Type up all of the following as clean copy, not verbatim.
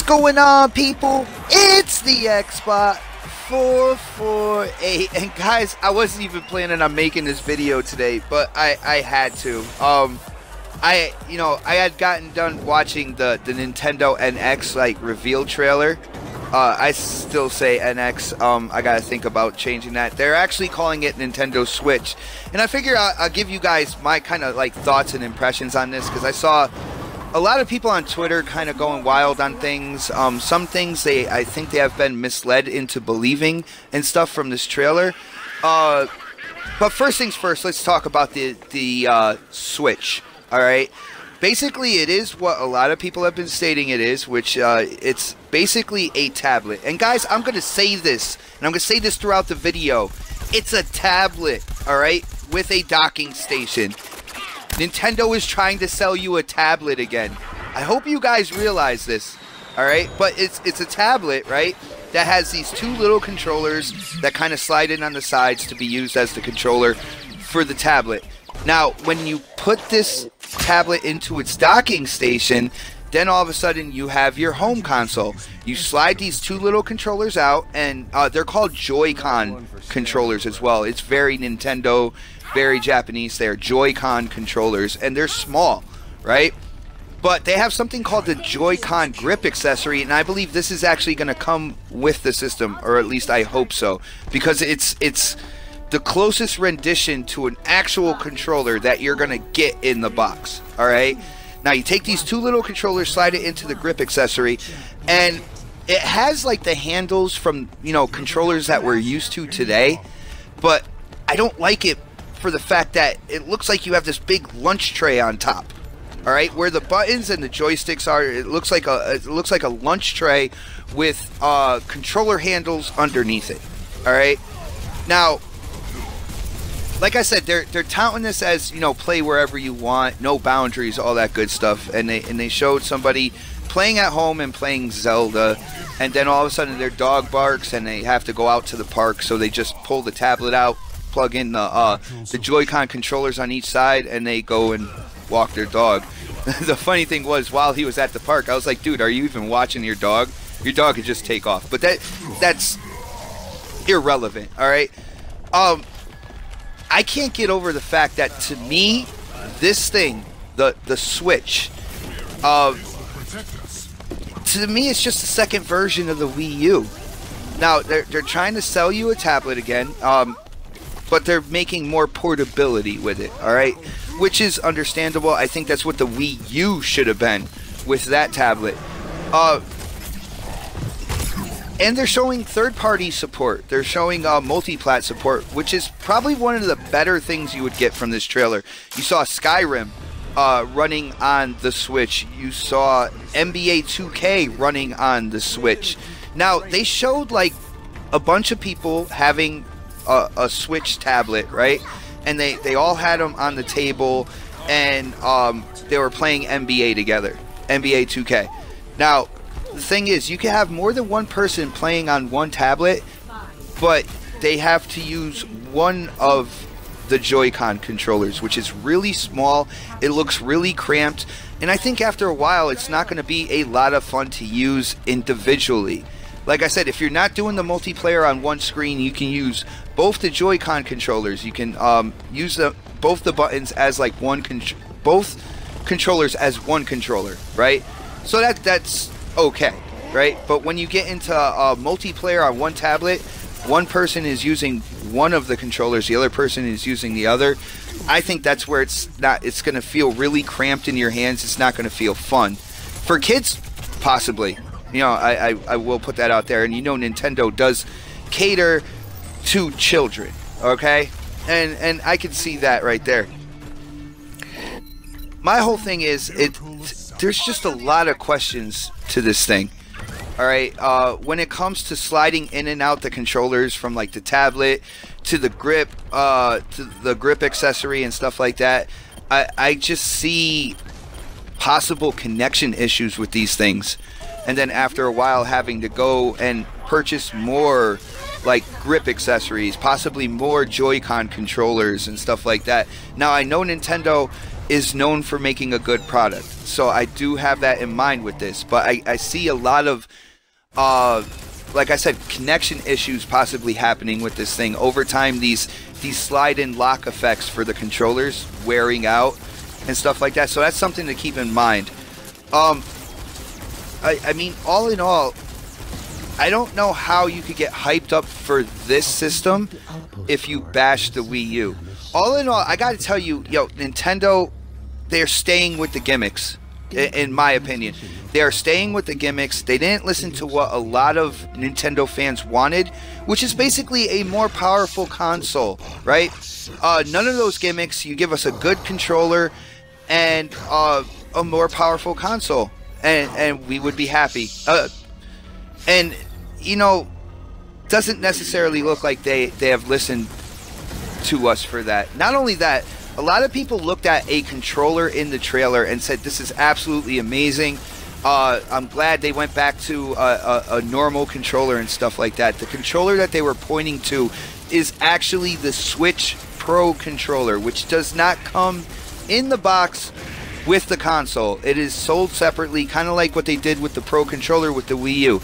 going on, people? It's the Xbot 448, and guys, I wasn't even planning on making this video today, but I had to. I had gotten done watching the Nintendo NX like reveal trailer. I still say NX. I gotta think about changing that. They're actually calling it Nintendo Switch, and I figure I'll give you guys my kind of like thoughts and impressions on this, because I saw a lot of people on Twitter kind of going wild on things. Some things I think they have been misled into believing and stuff from this trailer. But first things first, let's talk about the Switch. All right. Basically, it is what a lot of people have been stating it is, which it's basically a tablet. And guys, I'm going to say this, and I'm going to say this throughout the video. It's a tablet, all right, with a docking station. Nintendo is trying to sell you a tablet again. I hope you guys realize this, all right? But it's a tablet, right, that has these two little controllers that kind of slide in on the sides to be used as the controller for the tablet. Now, when you put this tablet into its docking station, then all of a sudden you have your home console. You slide these two little controllers out, and they're called Joy-Con controllers as well. It's very Nintendo, very Japanese. They're Joy-Con controllers, and they're small, right? But they have something called the Joy-Con grip accessory, and I believe this is actually going to come with the system, or at least I hope so, because it's the closest rendition to an actual controller that you're going to get in the box, all right? Now, you take these two little controllers, slide it into the grip accessory, and it has like the handles from, controllers that we're used to today, but I don't like it for the fact that it looks like you have this big lunch tray on top. All right, where the buttons and the joysticks are, it looks like a lunch tray with controller handles underneath it. All right, now, like I said, they're touting this as, play wherever you want, no boundaries, all that good stuff. And they showed somebody playing at home and playing Zelda, and then all of a sudden their dog barks and they have to go out to the park, so they just pull the tablet out, plug in the Joy-Con controllers on each side, and they go and walk their dog. The funny thing was, while he was at the park, I was like, dude, are you even watching your dog? Your dog could just take off. But that's irrelevant, all right? I can't get over the fact that, to me, this thing, the Switch, to me, it's just a second version of the Wii U. Now, they're trying to sell you a tablet again, but they're making more portability with it, all right? Which is understandable. I think that's what the Wii U should have been with that tablet. And they're showing third-party support. They're showing multi-plat support, which is probably one of the better things you would get from this trailer. You saw Skyrim running on the Switch. You saw NBA 2K running on the Switch. Now, they showed like a bunch of people having a Switch tablet, right? And they all had them on the table, and they were playing NBA together, NBA 2K. Now, the thing is, you can have more than one person playing on one tablet, but they have to use one of the Joy-Con controllers, which is really small. It looks really cramped, and I think after a while, it's not going to be a lot of fun to use individually. Like I said, if you're not doing the multiplayer on one screen, you can use both the Joy-Con controllers. You can use both the buttons as like both controllers as one controller, right? So that's okay, right? But when you get into multiplayer on one tablet, one person is using one of the controllers, the other person is using the other. I think that's where it's going to feel really cramped in your hands. It's not going to feel fun. For kids, possibly. I will put that out there. And Nintendo does cater to children, okay? And I can see that right there. My whole thing is, there's just a lot of questions to this thing. All right, when it comes to sliding in and out the controllers from like the tablet to the grip accessory and stuff like that, I just see possible connection issues with these things. And then after a while having to go and purchase more like grip accessories, possibly more Joy-Con controllers and stuff like that. Now, I know Nintendo is known for making a good product. So I do have that in mind with this. But I see a lot of, like I said, connection issues possibly happening with this thing. Over time, these slide-in lock effects for the controllers wearing out and stuff like that. So that's something to keep in mind. I mean, all in all, I don't know how you could get hyped up for this system if you bash the Wii U. All in all, I gotta tell you, yo, Nintendo, they're staying with the gimmicks, in my opinion. They are staying with the gimmicks. They didn't listen to what a lot of Nintendo fans wanted, which is basically a more powerful console, right? None of those gimmicks. You give us a good controller and a more powerful console, and we would be happy. And, you know, doesn't necessarily look like they have listened to us for that. Not only that, a lot of people looked at a controller in the trailer and said, this is absolutely amazing. I'm glad they went back to a normal controller and stuff like that. The controller that they were pointing to is actually the Switch Pro controller, which does not come in the box with the console. It is sold separately, kind of like what they did with the Pro controller with the Wii U.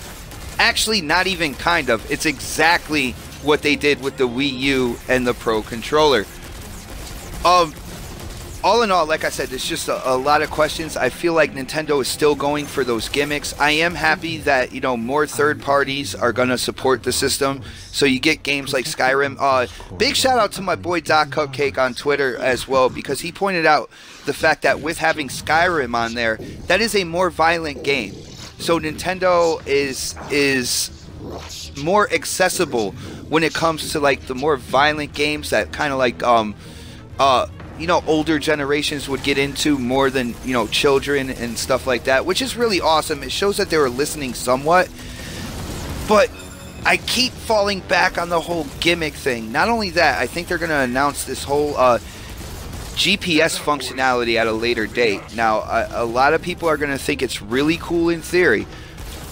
Actually, not even kind of. It's exactly what they did with the Wii U and the Pro controller. All in all, like I said, there's just a lot of questions. I feel like Nintendo is still going for those gimmicks. I am happy that, you know, more third parties are going to support the system. So you get games like Skyrim. Big shout out to my boy Doc Cupcake on Twitter as well, because he pointed out the fact that with having Skyrim on there, that is a more violent game. So Nintendo is more accessible when it comes to like the more violent games that kind of like you know, older generations would get into more than, you know, children and stuff like that, which is really awesome. It shows that they were listening somewhat. But I keep falling back on the whole gimmick thing. Not only that, I think they're going to announce this whole GPS functionality at a later date. Now, a lot of people are going to think it's really cool in theory.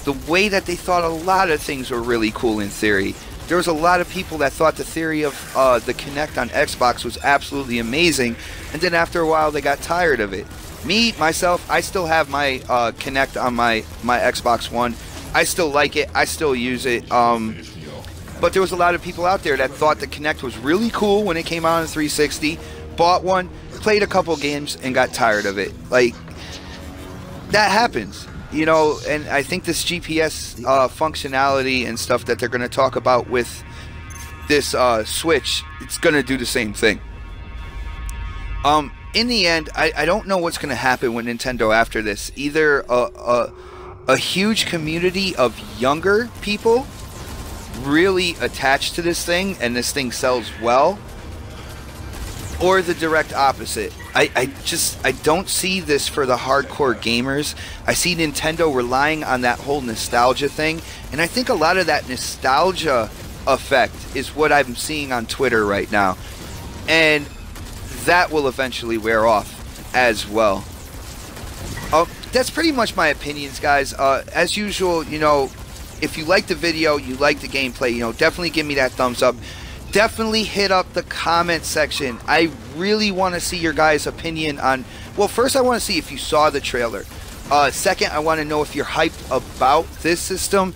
The way that they thought a lot of things were really cool in theory. There was a lot of people that thought the theory of the Kinect on Xbox was absolutely amazing, and then after a while they got tired of it. Me, myself, I still have my Kinect on my Xbox One. I still like it. I still use it. But there was a lot of people out there that thought the Kinect was really cool when it came out on 360, bought one, played a couple games, and got tired of it. Like, that happens. You know, and I think this GPS functionality and stuff that they're going to talk about with this Switch, it's going to do the same thing. In the end, I don't know what's going to happen with Nintendo after this. Either a huge community of younger people really attached to this thing and this thing sells well, or the direct opposite. I don't see this for the hardcore gamers. I see Nintendo relying on that whole nostalgia thing, and I think a lot of that nostalgia effect is what I'm seeing on Twitter right now, and that will eventually wear off as well. That's pretty much my opinions, guys. As usual, you know, if you like the video, you like the gameplay, you know, definitely give me that thumbs up. Definitely hit up the comment section. I really want to see your guys' opinion on... Well, first I want to see if you saw the trailer. Second, I want to know if you're hyped about this system.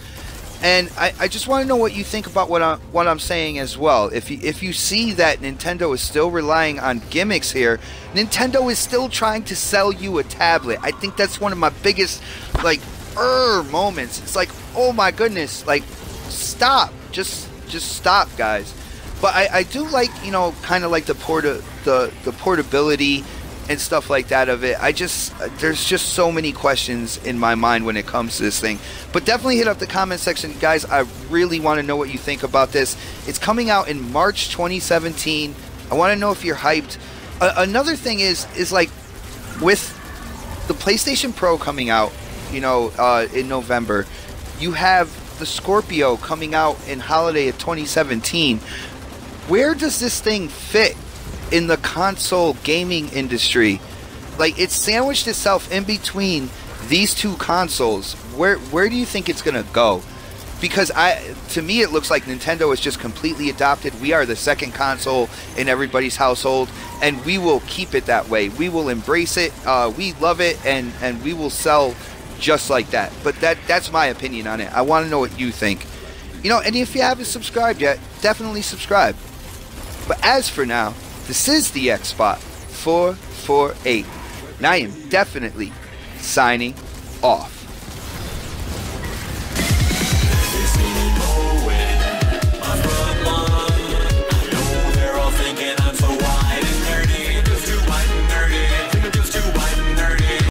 And I just want to know what you think about what I'm saying as well. If you see that Nintendo is still relying on gimmicks here, Nintendo is still trying to sell you a tablet. I think that's one of my biggest, like, moments. It's like, oh my goodness, like, stop. Just stop, guys. But I do like, you know, kind of like the portability and stuff like that of it. There's just so many questions in my mind when it comes to this thing. But definitely hit up the comment section, guys. I really want to know what you think about this. It's coming out in March 2017. I want to know if you're hyped. Another thing is like with the PlayStation Pro coming out, you know, in November, you have the Scorpio coming out in holiday of 2017. Where does this thing fit in the console gaming industry? Like, it's sandwiched itself in between these two consoles. Where do you think it's gonna go? because to me it looks like Nintendo is just completely adopted. We are the second console in everybody's household, and we will keep it that way. We will embrace it. We love it, and we will sell just like that. But that's my opinion on it. I want to know what you think. You know, and if you haven't subscribed yet, definitely subscribe. But as for now, this is the Xbot 448, and I am definitely signing off.